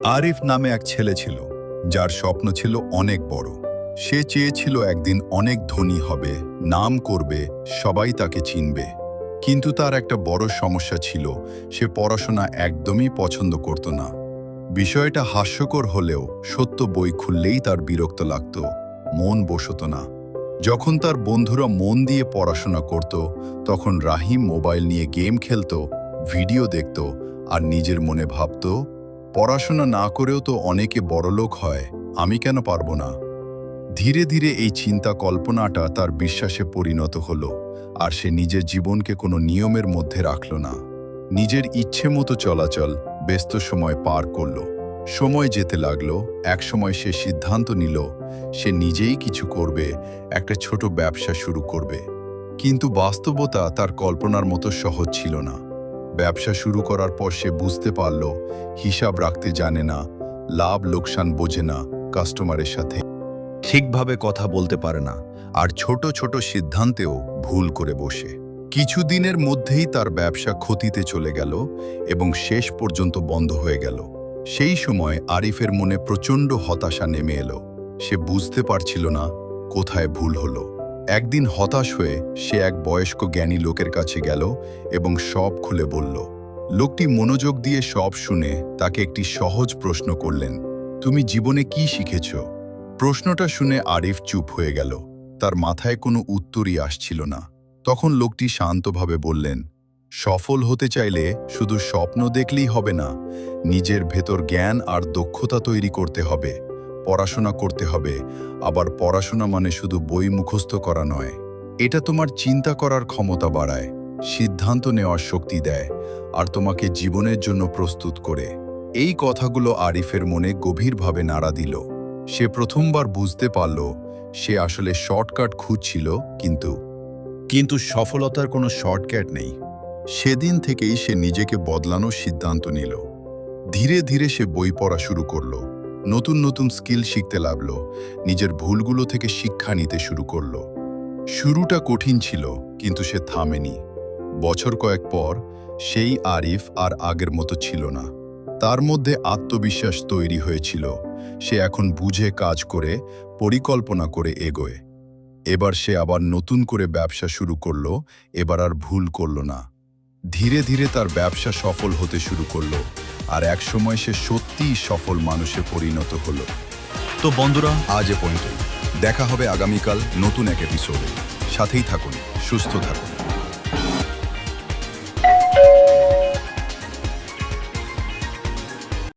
আরিফ নামে এক ছেলে ছিল, যার স্বপ্ন ছিল অনেক বড়। সে চেয়েছিল একদিন অনেক ধনী হবে, নাম করবে, সবাই তাকে চিনবে। কিন্তু তার একটা বড় সমস্যা ছিল, সে পড়াশোনা একদমই পছন্দ করত না। বিষয়টা হাস্যকর হলেও সত্য, বই খুললেই তার বিরক্ত লাগত, মন বসত না। যখন তার বন্ধুরা মন দিয়ে পড়াশোনা করত, তখন রাহিম মোবাইল নিয়ে গেম খেলত, ভিডিও দেখত আর নিজের মনে ভাবত, পড়াশোনা না করেও তো অনেকে বড়লোক হয়, আমি কেন পারবো না? ধীরে ধীরে এই চিন্তা কল্পনাটা তার বিশ্বাসে পরিণত হলো, আর সে নিজের জীবনকে কোনো নিয়মের মধ্যে রাখল না। নিজের ইচ্ছে মতো চলাচল, ব্যস্ত সময় পার করল। সময় যেতে লাগলো, একসময় সে সিদ্ধান্ত নিল সে নিজেই কিছু করবে, একটা ছোট ব্যবসা শুরু করবে। কিন্তু বাস্তবতা তার কল্পনার মতো সহজ ছিল না। ব্যবসা শুরু করার পর সে বুঝতে পারল, হিসাব রাখতে জানে না, লাভ লোকসান বোঝে না, কাস্টমারের সাথে ঠিকভাবে কথা বলতে পারে না, আর ছোট ছোট সিদ্ধান্তেও ভুল করে বসে। কিছুদিনের মধ্যেই তার ব্যবসা ক্ষতিতে চলে গেল এবং শেষ পর্যন্ত বন্ধ হয়ে গেল। সেই সময় আরিফের মনে প্রচণ্ড হতাশা নেমে এলো। সে বুঝতে পারছিল না কোথায় ভুল হলো। একদিন হতাশ হয়ে সে এক বয়স্ক জ্ঞানী লোকের কাছে গেল এবং সব খুলে বলল। লোকটি মনোযোগ দিয়ে সব শুনে তাকে একটি সহজ প্রশ্ন করলেন, তুমি জীবনে কি শিখেছ? প্রশ্নটা শুনে আরিফ চুপ হয়ে গেল। তার মাথায় কোনো উত্তরই আসছিল না। তখন লোকটি শান্তভাবে বললেন, সফল হতে চাইলে শুধু স্বপ্ন দেখলেই হবে না, নিজের ভেতর জ্ঞান আর দক্ষতা তৈরি করতে হবে। পড়াশোনা করতে হবে, আবার পড়াশোনা মানে শুধু বই মুখস্থ করা নয়। এটা তোমার চিন্তা করার ক্ষমতা বাড়ায়, সিদ্ধান্ত নেওয়ার শক্তি দেয়, আর তোমাকে জীবনের জন্য প্রস্তুত করে। এই কথাগুলো আরিফের মনে গভীরভাবে নাড়া দিল। সে প্রথমবার বুঝতে পারল সে আসলে শর্টকাট খুঁজছিল, কিন্তু সফলতার কোনো শর্টকাট নেই। সেদিন থেকেই সে নিজেকে বদলানোর সিদ্ধান্ত নিল। ধীরে ধীরে সে বই পড়া শুরু করল, নতুন নতুন স্কিল শিখতে লাগলো, নিজের ভুলগুলো থেকে শিক্ষা নিতে শুরু করল। শুরুটা কঠিন ছিল, কিন্তু সে থামেনি। বছর কয়েক পর সেই আরিফ আর আগের মতো ছিল না। তার মধ্যে আত্মবিশ্বাস তৈরি হয়েছিল। সে এখন বুঝে কাজ করে, পরিকল্পনা করে এগোয়। এবার সে আবার নতুন করে ব্যবসা শুরু করল, এবার আর ভুল করল না। ধীরে ধীরে তার ব্যবসা সফল হতে শুরু করল, আর একসময় সে সত্যিই সফল মানুষে পরিণত হলো। তো বন্ধুরা, আজ এ পর্যন্ত। দেখা হবে আগামীকাল নতুন এক এপিসোডে। সাথেই থাকুন, সুস্থ থাকুন।